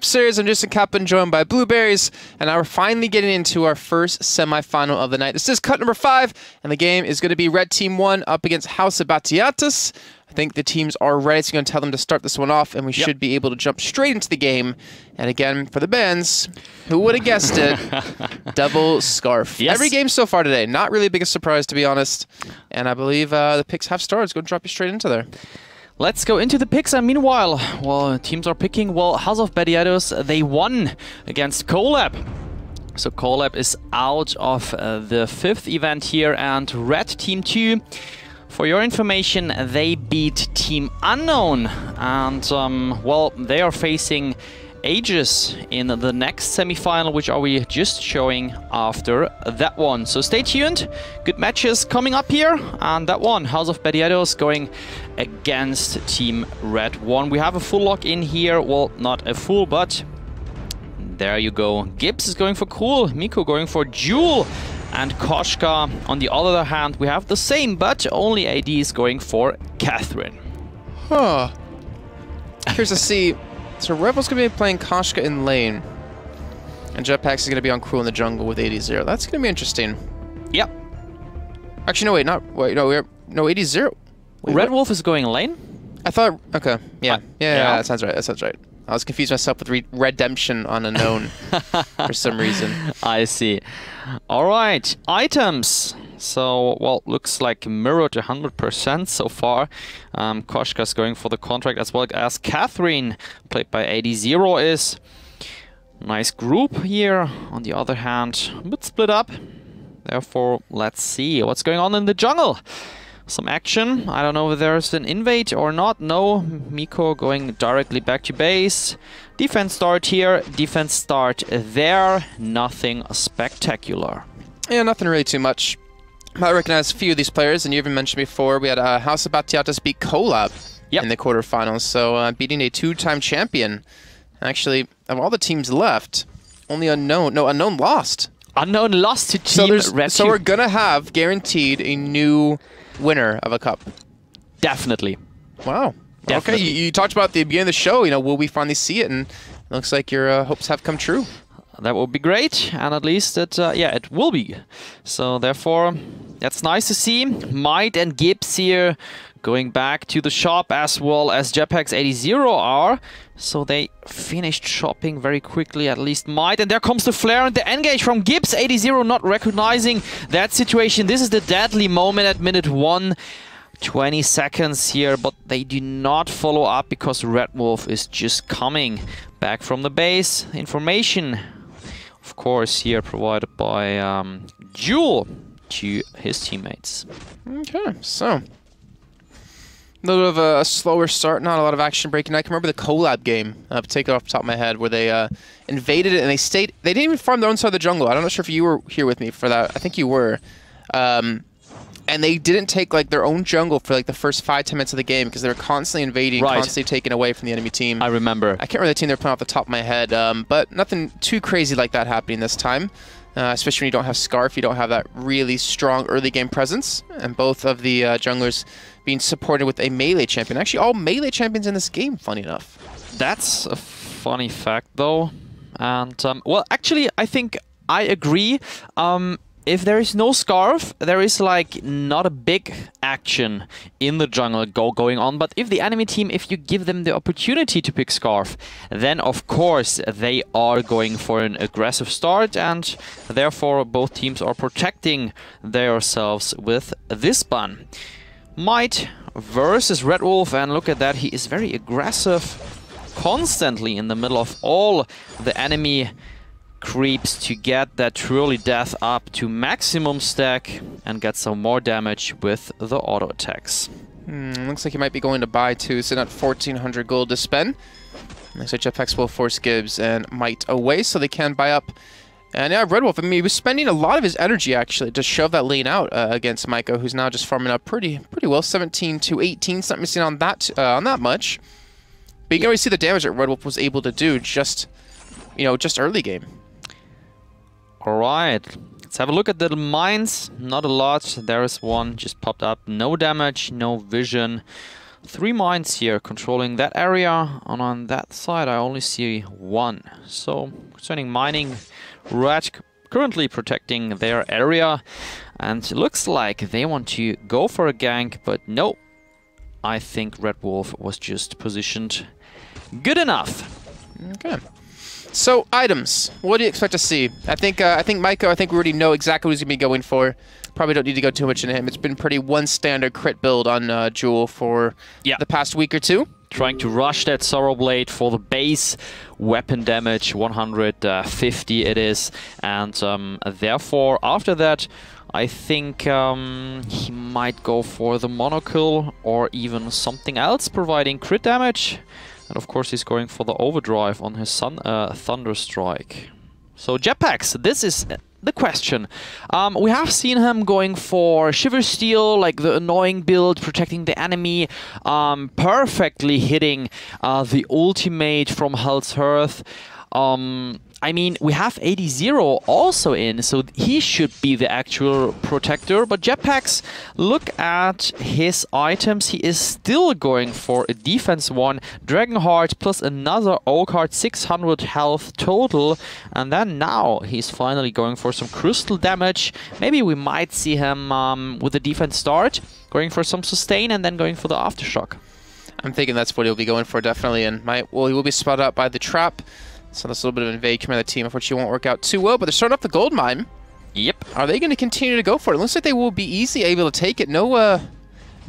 Series. I'm Jason Kaplan, joined by Blueberries, and now we're finally getting into our first semifinal of the night. This is cut number 5, and the game is going to be Red Team 1 up against House of Batiatas. I think the teams are ready, so I'm going to tell them to start this one off, and we should be able to jump straight into the game. And again, for the bands, who would have guessed it? Double Scarf. Yes. Every game so far today, not really the biggest surprise, to be honest. And I believe the picks have started. It's going to drop you straight into there. Let's go into the picks, and meanwhile, well, teams are picking, well, House of Batiatas, they won against Colab. So Colab is out of the 5th event here, and Red Team 2, for your information, they beat Team Unknown, and, well, they are facing Aegis in the next semi-final, which are we just showing after that one. So stay tuned, good matches coming up here, and that one, House of Batiatas going against Team Red 1. We have a full lock in here, well, not a full, but there you go. Gibbs is going for Cool, Miko going for Jewel, and Koshka, on the other hand, we have the same, but only AD is going for Catherine. Huh. Here's to see. So Rebel's going to be playing Koshka in lane, and Jetpacks is going to be on Cruel in the jungle with 80-0. That's going to be interesting. Yep. Actually, no, wait, not wait, no, we're no 80-0. Red Wolf is going lane. I thought. Okay, yeah, yeah, that sounds right. That sounds right. I was confused myself with Redemption on Unknown for some reason. I see. All right, items. So, well, looks like mirrored 100% so far. Koshka's going for the contract, as well as Catherine, played by 80-0 is. Nice group here. On the other hand, a bit split up. Therefore, let's see what's going on in the jungle. Some action. I don't know if there's an invade or not. No, Miko going directly back to base. Defense start here, defense start there. Nothing spectacular. Yeah, nothing really too much. I recognize a few of these players, and you even mentioned before, we had House of Batiatas beat Colab in the quarterfinals, so beating a 2-time champion. Actually, of all the teams left, only Unknown lost. Unknown lost to Team Red. So we're going to have guaranteed a new winner of a cup. Definitely. Wow. Definitely. Okay, you talked about at the beginning of the show, you know, will we finally see it? And it looks like your hopes have come true. That would be great, and at least it, yeah, it will be. So therefore, that's nice to see. Might and Gibbs here going back to the shop, as well as Jetpacks 80-0 are. So they finished shopping very quickly, at least Might. And there comes the flare and the engage from Gibbs 80-0, not recognizing that situation. This is the deadly moment at minute 1. 20 seconds here, but they do not follow up because Red Wolf is just coming back from the base. Information, of course, here provided by Jewel to his teammates. Okay, so a little bit of a slower start, not a lot of action breaking. I can remember the Colab game, take it off the top of my head, where they invaded it and they stayed. They didn't even farm their own side of the jungle. I'm not sure if you were here with me for that. I think you were. And they didn't take like their own jungle for like the first 5-10 minutes of the game because they were constantly invading, constantly taken away from the enemy team. I remember. I can't remember the team they're playing off the top of my head, but nothing too crazy like that happening this time. Especially when you don't have Scarf, you don't have that really strong early game presence. And both of the junglers being supported with a melee champion. Actually, all melee champions in this game, funny enough. That's a funny fact, though. And, well, actually, I think I agree. If there is no Scarf, there is like not a big action in the jungle going on. But if the enemy team, if you give them the opportunity to pick Scarf, then of course they are going for an aggressive start, and therefore both teams are protecting themselves with this ban. Might versus Red Wolf, and look at that, he is very aggressive, constantly in the middle of all the enemy creeps to get that truly death up to maximum stack and get some more damage with the auto attacks. Looks like he might be going to buy too, so not 1,400 gold to spend. Looks like Jetpacks will force Gibbs and Might away, so they can buy up. And yeah, Red Wolf, I mean, he was spending a lot of his energy actually to shove that lane out against Micah, who's now just farming up pretty well, 17 to 18, something missing on that much. But you can always see the damage that Red Wolf was able to do just, you know, just early game. Alright, let's have a look at the mines. Not a lot. There is one just popped up. No damage, no vision. 3 mines here controlling that area, and on that side I only see 1. So concerning mining, Red currently protecting their area, and it looks like they want to go for a gank, but no. I think Red Wolf was just positioned good enough. Okay. So items, what do you expect to see? I think Maiko, I think we already know exactly what he's gonna be going for. Probably don't need to go too much into him. It's been pretty one standard crit build on Jewel for the past week or two. Trying to rush that Sorrow Blade for the base weapon damage, 150 it is, and therefore after that I think he might go for the monokill or even something else providing crit damage. And of course he's going for the overdrive on his Thunderstrike. So jetpacks, this is the question. We have seen him going for Shiver Steel, like the annoying build, protecting the enemy, perfectly hitting the ultimate from Hell's Hearth. I mean, we have 80-0 also in, so he should be the actual protector. But Jetpacks, look at his items. He is still going for a defense 1, Dragonheart plus another Oak Heart, 600 health total. And then now he's finally going for some crystal damage. Maybe we might see him with a defense start, going for some sustain and then going for the aftershock. I'm thinking that's what he'll be going for, definitely. And he will be spotted out by the trap. So that's a little bit of an evade command of the team, unfortunately won't work out too well, but they're starting up the gold mine. Yep. Are they going to continue to go for it? It looks like they will be easily able to take it. No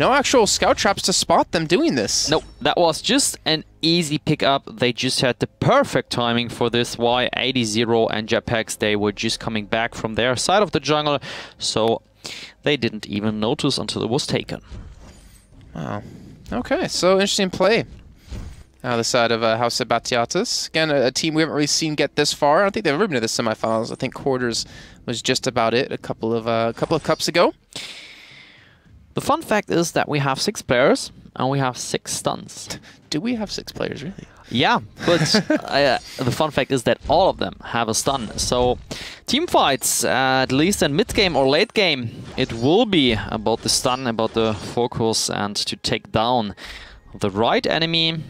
actual scout traps to spot them doing this. Nope, that was just an easy pickup. They just had the perfect timing for this. Why 80-0 and Jetpacks, they were just coming back from their side of the jungle, so they didn't even notice until it was taken. Wow. Okay, so interesting play. The side of House of Batiatas. Again, a team we haven't really seen get this far. I don't think they've ever been to the semifinals. I think quarters was just about it a couple of cups ago. The fun fact is that we have 6 players and we have 6 stuns. Do we have 6 players, really? Yeah, but the fun fact is that all of them have a stun. So team fights, at least in mid game or late game, it will be about the stun, about the focus, and to take down the right enemy.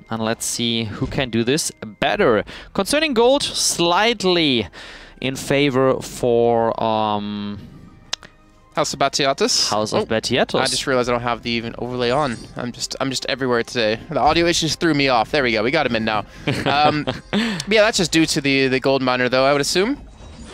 And let's see who can do this better. Concerning gold, slightly in favor for House of Batiatas. House of Batiatas. I just realized I don't have the even overlay on. I'm just everywhere today. The audio issues threw me off. There we go. We got him in now. Yeah, that's just due to the gold miner, though, I would assume.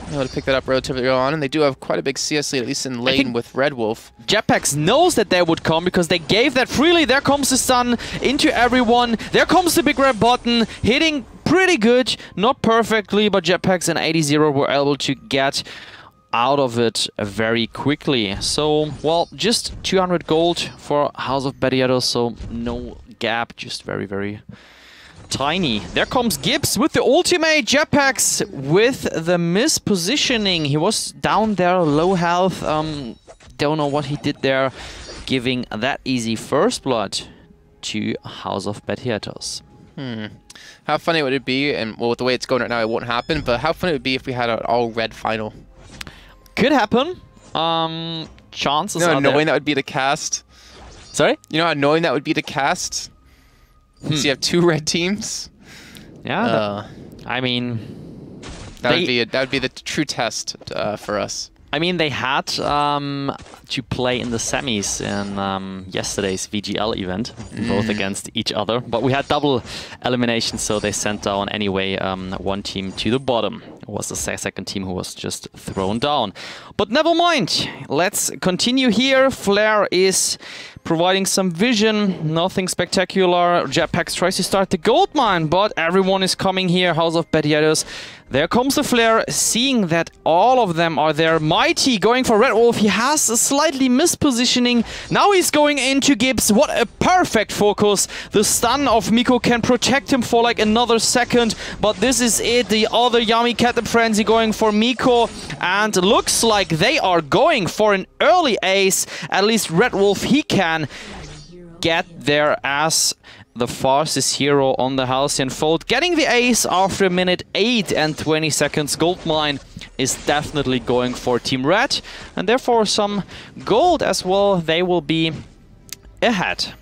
Able to pick that up relatively early on, and they do have quite a big CS lead, at least in lane with Red Wolf. Jetpacks knows that they would come because they gave that freely. There comes the stun into everyone. There comes the big red button, hitting pretty good, not perfectly, but Jetpacks and 80-0 were able to get out of it very quickly. So, well, just 200 gold for House of Batiatas, so no gap, just very, very tiny. There comes Gibbs with the ultimate. Jetpacks with the mispositioning. He was down there, low health. Don't know what he did there, giving that easy first blood to House of Batiatas. How funny would it be, and well, with the way it's going right now, it won't happen, but how funny it would be if we had an all-red final? Could happen. Chances are there. You know how annoying that would be to cast? Sorry? You know how annoying that would be to cast? So you have 2 red teams. Yeah, I mean, that would be the true test for us. I mean, they had to play in the semis in yesterday's VGL event, both against each other. But we had double elimination, so they sent down anyway 1 team to the bottom. It was the second team who was just thrown down. But never mind. Let's continue here. Flare is providing some vision, nothing spectacular. Jetpacks tries to start the gold mine, but everyone is coming here. House of Batiatas. There comes the flare, seeing that all of them are there. Mighty going for Red Wolf. He has a slightly mispositioning. Now he's going into Gibbs. What a perfect focus. The stun of Miko can protect him for like another second, but this is it. The other Yami Cat and Frenzy going for Miko, and looks like they are going for an early ace. At least Red Wolf, he can get there as the fastest hero on the Halcyon Fold. Getting the ace after a minute 8 and 20 seconds. Goldmine is definitely going for Team Red, and therefore some gold as well. They will be ahead.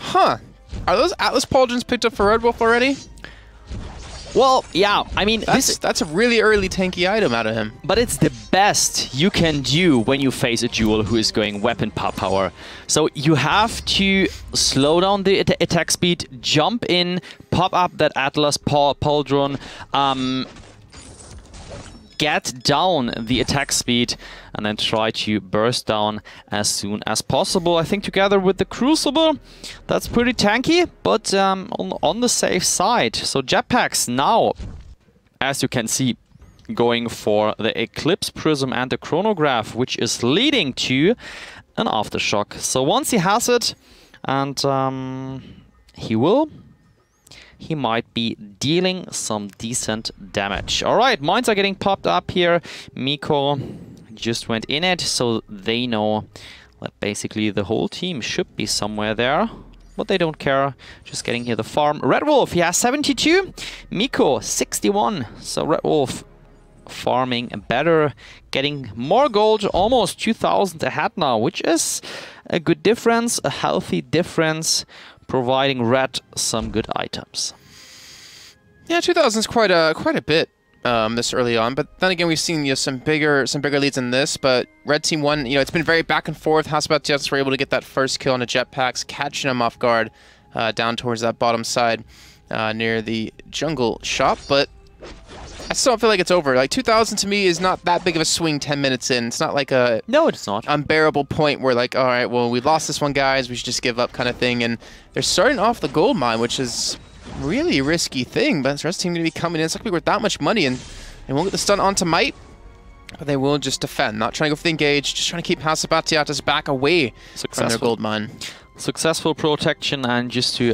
Huh. Are those Atlas Pauldrons picked up for Red Wolf already? Well, yeah, I mean, that's a really early tanky item out of him. But it's the best you can do when you face a duel who is going weapon pop power. So you have to slow down the attack speed, jump in, pop up that Atlas Pauldron, get down the attack speed, and then try to burst down as soon as possible. I think together with the Crucible, that's pretty tanky, but on the safe side. So Jetpacks now, as you can see, going for the Eclipse Prism and the Chronograph, which is leading to an Aftershock. So once he has it, and he might be dealing some decent damage. Alright, mines are getting popped up here. Miko just went in it, so they know that basically the whole team should be somewhere there. But they don't care, just getting here the farm. Red Wolf, he has 72. Miko, 61. So Red Wolf farming better, getting more gold, almost 2,000 ahead now, which is a good difference, a healthy difference, providing Red some good items. Yeah, 2,000 is quite a bit this early on, but then again we've seen some bigger leads in this. But Red Team won. It's been very back and forth. Housebatiatus were able to get that first kill on the Jetpacks, catching him off guard down towards that bottom side near the jungle shop. But I still don't feel like it's over. Like 2,000 to me is not that big of a swing 10 minutes in. It's not like a it's not unbearable point where like, all right, well, we lost this one, guys. We should just give up kind of thing. And they're starting off the gold mine, which is really risky thing. But the rest of the team going to be coming in. It's not going to be worth that much money. And they won't get the stun onto Might. But they will just defend. Not trying to go for the engage. Just trying to keep Housebatiatus back away from their gold mine. Successful protection. And just to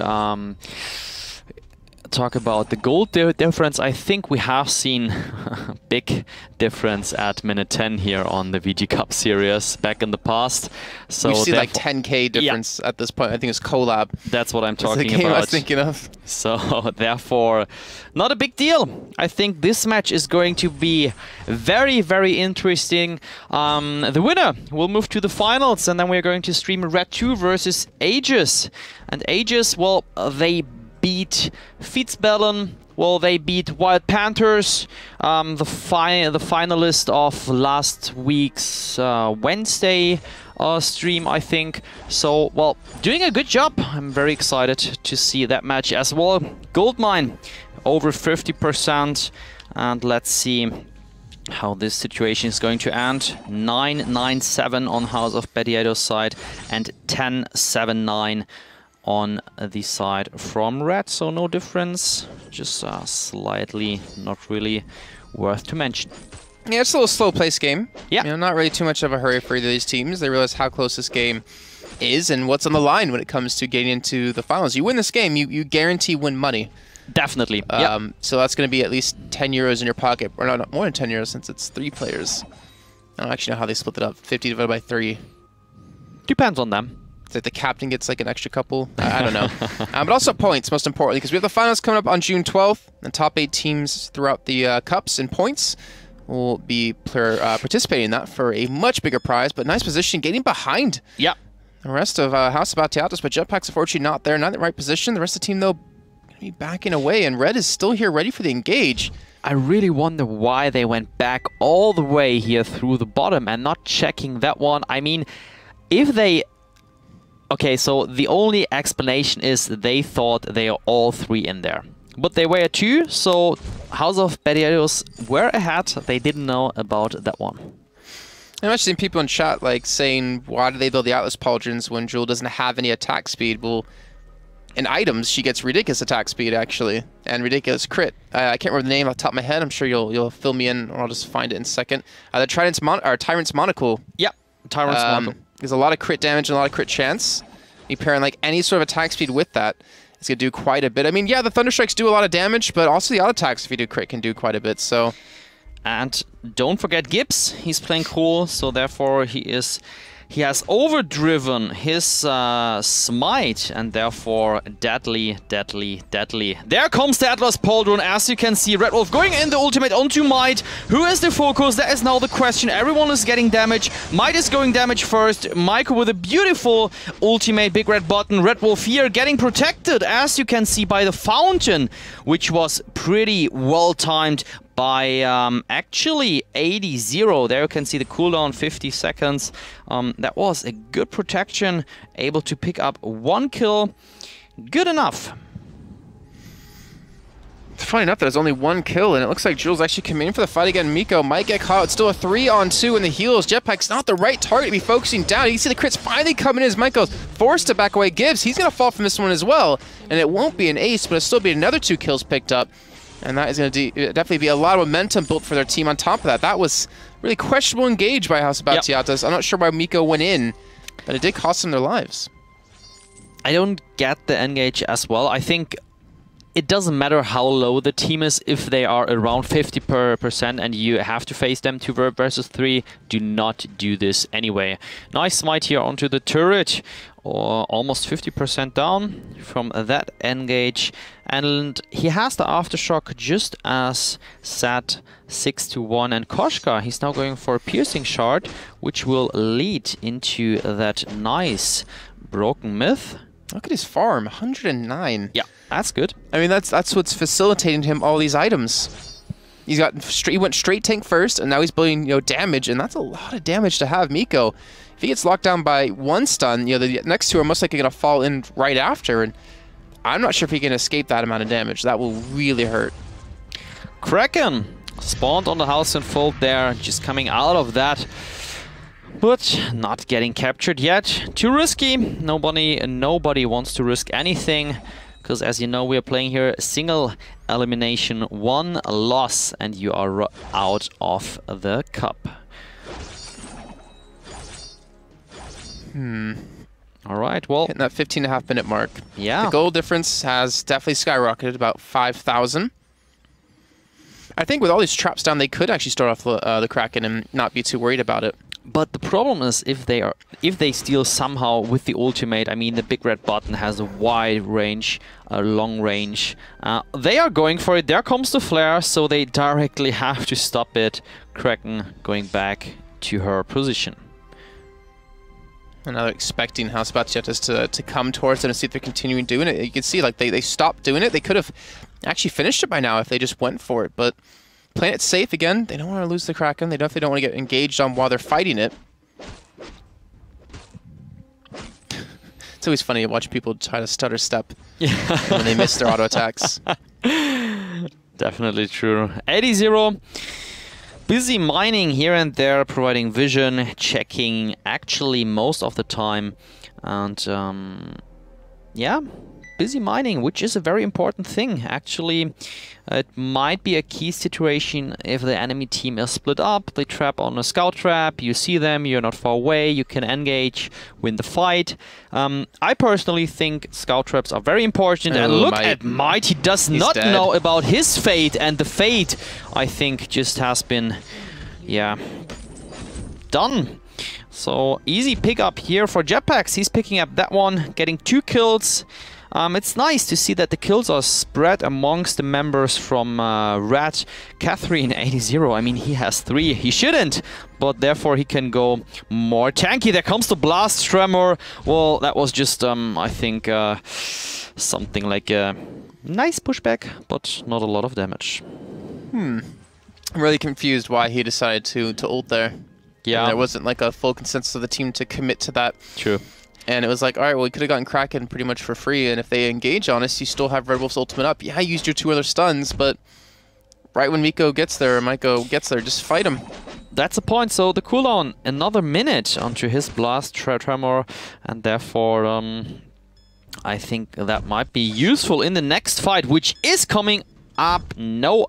talk about the gold difference, I think we have seen a big difference at minute 10 here on the VG Cup series back in the past. So we've seen like 10k difference at this point. I think it's collab. That's what I'm talking the game about. I was thinking of. So therefore, not a big deal. I think this match is going to be very, very interesting. The winner will move to the finals, and then we're going to stream Red 2 versus Aegis. And Aegis, well, they beat Fitzbellum, well, they beat Wild Panthers, the finalist of last week's Wednesday stream, I think. So, well, doing a good job. I'm very excited to see that match as well. Goldmine, over 50%, and let's see how this situation is going to end. 9-9-7 on House of Bediato's side, and 10-7-9 on the side from Red, so no difference, just slightly not really worth to mention. Yeah, it's a little slow-paced game. Yeah. Not really too much of a hurry for either of these teams. They realize how close this game is and what's on the line when it comes to getting into the finals. You win this game, you guarantee win money. Definitely. So that's going to be at least 10 euros in your pocket, or not more than 10 euros since it's 3 players. I don't actually know how they split it up. 50 divided by 3. Depends on them. That the captain gets like an extra couple. I don't know. But also points, most importantly, because we have the finals coming up on June 12th. The top 8 teams throughout the cups and points will be participating in that for a much bigger prize. But nice position, getting behind the rest of Housebatiatus. But Jetpack's unfortunately not there, not in the right position. The rest of the team, though, going to be backing away. And Red is still here, ready for the engage. I really wonder why they went back all the way here through the bottom and not checking that one. I mean, if they... Okay, so the only explanation is they thought they are all 3 in there. But they were at 2, so House of Bediatos were ahead. They didn't know about that one. I'm actually seeing people in chat like saying, why do they build the Atlas Pauldrons when Jewel doesn't have any attack speed? Well, in items, she gets ridiculous attack speed, actually, and ridiculous crit. I can't remember the name off the top of my head. I'm sure you'll fill me in, or I'll just find it in a second. The Tyrant's Monocle. Yep, Tyrant's Monocle. There's a lot of crit damage and a lot of crit chance. You pair in like any sort of attack speed with that, it's going to do quite a bit. I mean, yeah, the Thunderstrikes do a lot of damage, but also the auto attacks, if you do crit, can do quite a bit, so... And don't forget Gibbs. He's playing cool, so therefore he is He has overdriven his smite, and therefore deadly, deadly, deadly. There comes the Atlas Pauldron. As you can see, Red Wolf going in the ultimate onto Might. Who is the focus? That is now the question. Everyone is getting damage. Might is going damage first. Michael with a beautiful ultimate, big red button. Red Wolf here getting protected, as you can see, by the fountain, which was pretty well timed by actually 80-0. There you can see the cooldown, 50 seconds. That was a good protection, able to pick up 1 kill. Good enough. It's funny enough that there's only 1 kill, and it looks like Jules actually coming in for the fight again. Miko might get caught. It's still a 3-on-2 in the heals. Jetpack's not the right target to be focusing down. You can see the crits finally coming in as Miko's forced to back away. Gibbs, he's going to fall from this one as well, and it won't be an ace, but it'll still be another 2 kills picked up. And that is going to definitely be a lot of momentum built for their team on top of that. That was really questionable engage by House of Batiatas. I'm not sure why Miko went in, but it did cost them their lives. I don't get the engage as well. I think it doesn't matter how low the team is. If they are around 50% and you have to face them 2 versus 3, do not do this anyway. Nice smite here onto the turret. Or almost 50% down from that engage, and he has the aftershock just as Sat 6-1, and Koshka, he's now going for a piercing shard, which will lead into that nice broken myth. Look at his farm, 109. Yeah, that's good. I mean, that's what's facilitating him all these items. He went straight tank first, and now he's building damage, and that's a lot of damage to have. Miko, if he gets locked down by 1 stun, the next 2 are most likely going to fall in right after, and I'm not sure if he can escape that amount of damage. That will really hurt. Kraken spawned on the house and fold there, just coming out of that, but not getting captured yet. Too risky. Nobody wants to risk anything, because as you know, we are playing here single elimination, 1 loss, and you are out of the cup. All right, well, hitting that 15.5 minute mark. Yeah. The goal difference has definitely skyrocketed, about 5,000. I think with all these traps down, they could actually start off the Kraken and not be too worried about it. But the problem is if they steal somehow with the ultimate. I mean, the big red button has a wide range, a long range. They are going for it. There comes the flare, so they directly have to stop it. Kraken going back to her position. And now they're expecting House Batiatas to come towards them and see if they're continuing doing it. You can see like they stopped doing it. They could have actually finished it by now if they just went for it, but playing it safe again. They don't want to lose the Kraken. They definitely don't want to get engaged on while they're fighting it. It's always funny to watch people try to stutter step when they miss their auto attacks. Definitely true. 80-0. Busy mining here and there, providing vision, checking actually most of the time. And yeah, busy mining, which is a very important thing. Actually, it might be a key situation if the enemy team is split up. They trap on a scout trap, you see them, you're not far away, you can engage, win the fight. I personally think scout traps are very important. And look at Might, he does not know about his fate, and the fate, I think, just has been, yeah, done. So easy pickup here for Jetpacks. He's picking up that one, getting 2 kills. It's nice to see that the kills are spread amongst the members from Rat. Catherine 80-0, I mean, he has 3. He shouldn't, but therefore he can go more tanky. There comes the Blast Tremor. Well, that was just, I think, something like a nice pushback, but not a lot of damage. I'm really confused why he decided to ult there. Yeah. And there wasn't like a full consensus of the team to commit to that. True. And it was like, all right, well, we could have gotten Kraken pretty much for free, and if they engage on us, you still have Red Wolf's ultimate up. Yeah, I used your 2 other stuns, but right when Miko gets there, or Miko gets there, just fight him. That's the point. So the cooldown, another minute onto his Blast Tremor, and therefore I think that might be useful in the next fight, which is coming up. No.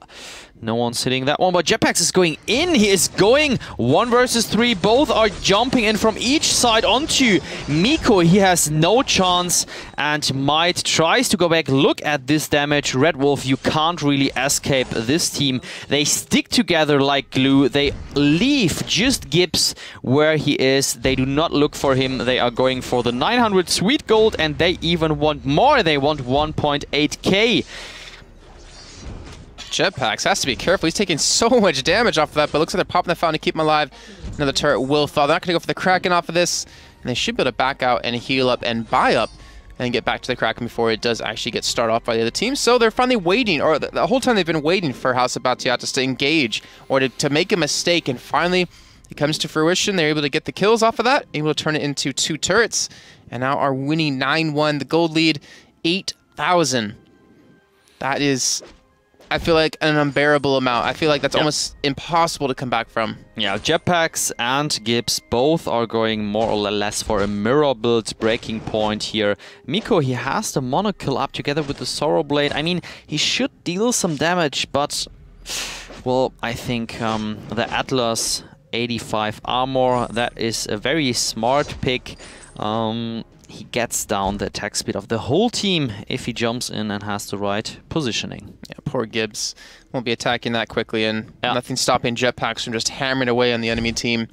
No one's hitting that one, but Jetpacks is going in. He is going 1 versus 3. Both are jumping in from each side onto Miko. He has no chance, and Might tries to go back. Look at this damage. Red Wolf, you can't really escape this team. They stick together like glue. They leave just Gibbs where he is. They do not look for him. They are going for the 900 sweet gold, and they even want more. They want 1.8k. Jetpacks has to be careful. He's taking so much damage off of that, but it looks like they're popping the fountain to keep him alive. Another turret will fall. They're not going to go for the Kraken off of this, and they should be able to back out and heal up and buy up and get back to the Kraken before it does actually get started off by the other team. So they're finally waiting, or the whole time they've been waiting for House of Batiatas to engage or to make a mistake, and finally it comes to fruition. They're able to get the kills off of that, able to turn it into 2 turrets, and now are winning 9-1. The gold lead, 8,000. That is, I feel like, an unbearable amount. I feel like that's almost impossible to come back from. Yeah, Jetpacks and Gibbs both are going more or less for a mirror build breaking point here. Miko, he has the monokill up together with the Sorrow Blade. I mean, he should deal some damage, but, well, I think the Atlas 85 armor, that is a very smart pick. He gets down the attack speed of the whole team if he jumps in and has the right positioning. Yeah, poor Gibbs won't be attacking that quickly, and nothing stopping Jetpacks from just hammering away on the enemy team.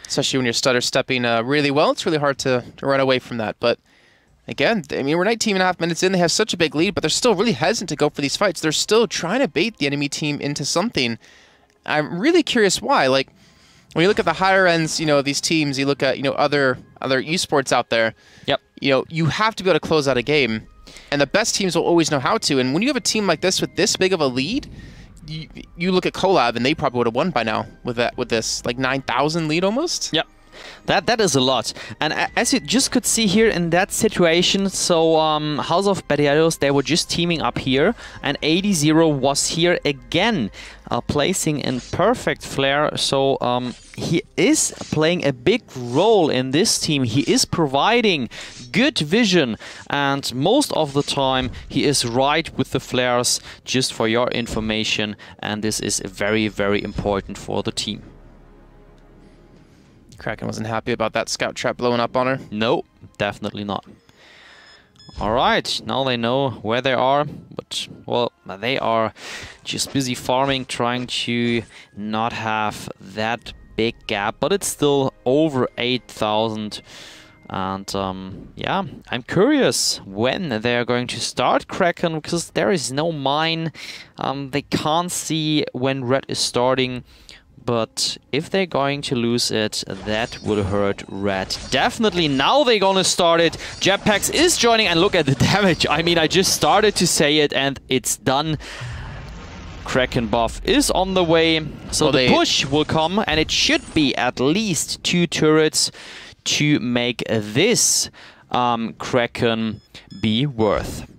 Especially when you're stutter stepping really well, it's really hard to run away from that. But again, I mean, we're 19.5 minutes in. They have such a big lead, but they're still really hesitant to go for these fights. They're still trying to bait the enemy team into something. I'm really curious why. Like, when you look at the higher ends, you know, of these teams, you look at, you know, other esports out there. Yep. You know, you have to be able to close out a game, and the best teams will always know how to. And when you have a team like this with this big of a lead, you look at Collab, and they probably would have won by now with this like 9,000 lead almost. Yep. That is a lot. And as you just could see here in that situation, so House of Batiatas, they were just teaming up here, and 80 was here again, placing in perfect flare. So he is playing a big role in this team. He is providing good vision, and most of the time he is right with the flares, just for your information, and this is very, very important for the team. Kraken wasn't happy about that scout trap blowing up on her. No, definitely not. Alright, now they know where they are, but, well, they are just busy farming, trying to not have that big gap, but it's still over 8,000. And, yeah, I'm curious when they are going to start Kraken, because there is no mine. They can't see when Red is starting. But if they're going to lose it, that would hurt Red. Definitely now they're gonna start it. Jetpacks is joining, and look at the damage. I mean, I just started to say it and it's done. Kraken buff is on the way. So the push will come, and it should be at least 2 turrets to make this Kraken be worth.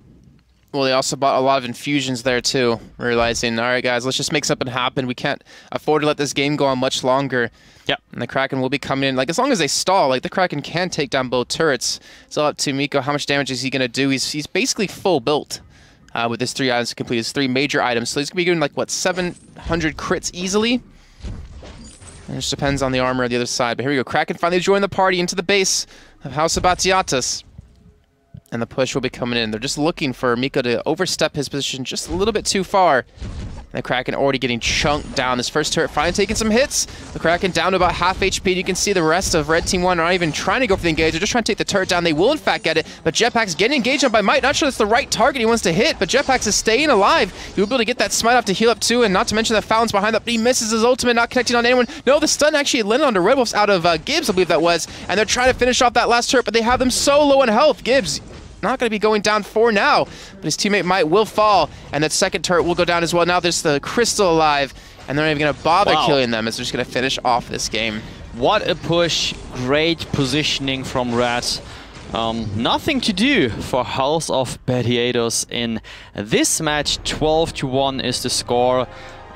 Well, they also bought a lot of infusions there too, realizing, all right, guys, let's just make something happen. We can't afford to let this game go on much longer. Yep. And the Kraken will be coming in. Like, as long as they stall, like, the Kraken can take down both turrets. It's all up to Miko. How much damage is he going to do? He's basically full built with his 3 items to complete his 3 major items. So he's going to be doing, like, what, 700 crits easily? And it just depends on the armor on the other side. But here we go. Kraken finally joined the party into the base of House of Batiatas. And the push will be coming in. They're just looking for Miko to overstep his position just a little bit too far. And the Kraken already getting chunked down. This first turret finally taking some hits. The Kraken down to about half HP. And you can see the rest of Red Team 1 are not even trying to go for the engage. They're just trying to take the turret down. They will, in fact, get it. But Jetpacks getting engaged on by Might. Not sure that's the right target he wants to hit. But Jetpacks is staying alive. He will be able to get that smite off to heal up too. And not to mention the Fountain's behind that. But he misses his ultimate, not connecting on anyone. No, the stun actually landed onto Red Wolves out of Gibbs, I believe that was. And they're trying to finish off that last turret. But they have them so low in health. Gibbs not going to be going down for now, but his teammate Might will fall, and that second turret will go down as well. Now there's the Crystal alive, and they're not even going to bother killing them, as they're just going to finish off this game. What a push. Great positioning from Red. Nothing to do for House of Batiatas in this match. 12-1 is the score.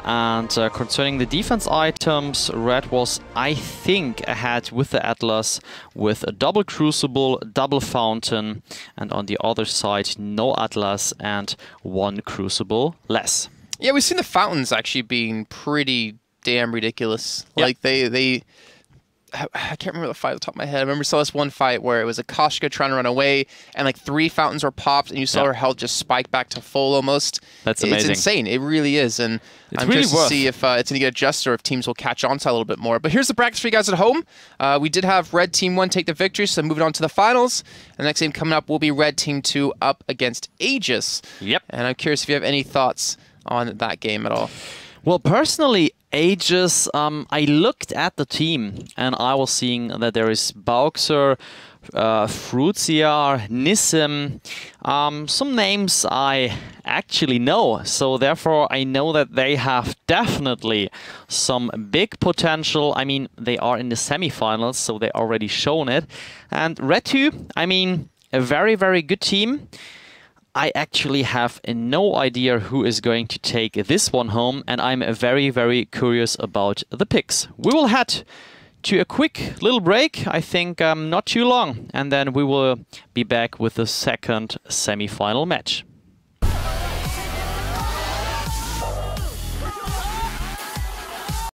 And concerning the defense items, Red was, I think, ahead with the Atlas with a double Crucible, double Fountain, and on the other side, no Atlas and 1 Crucible less. Yeah, we've seen the fountains actually being pretty damn ridiculous. Yep. Like I can't remember the fight off the top of my head. I remember saw this one fight where it was a Koshka trying to run away, and like 3 fountains were popped, and you saw her health just spike back to full almost. That's amazing. It's insane. It really is, and it's I'm really curious to see if it's going to get adjusted or if teams will catch on to that a little bit more. But here's the brackets for you guys at home. We did have Red Team 1 take the victory, so moving on to the finals. The next game coming up will be Red Team 2 up against Aegis. Yep. And I'm curious if you have any thoughts on that game at all. Well, personally, Aegis, I looked at the team and I was seeing that there is Bauxer, Fruziar, Nissim, some names I actually know. So therefore, I know that they have definitely some big potential. I mean, they are in the semifinals, so they already shown it. And Red 2, I mean, a very, very good team. I actually have no idea who is going to take this one home, and I'm very, very curious about the picks. We will head to a quick little break, I think not too long, and then we will be back with the second semi-final match.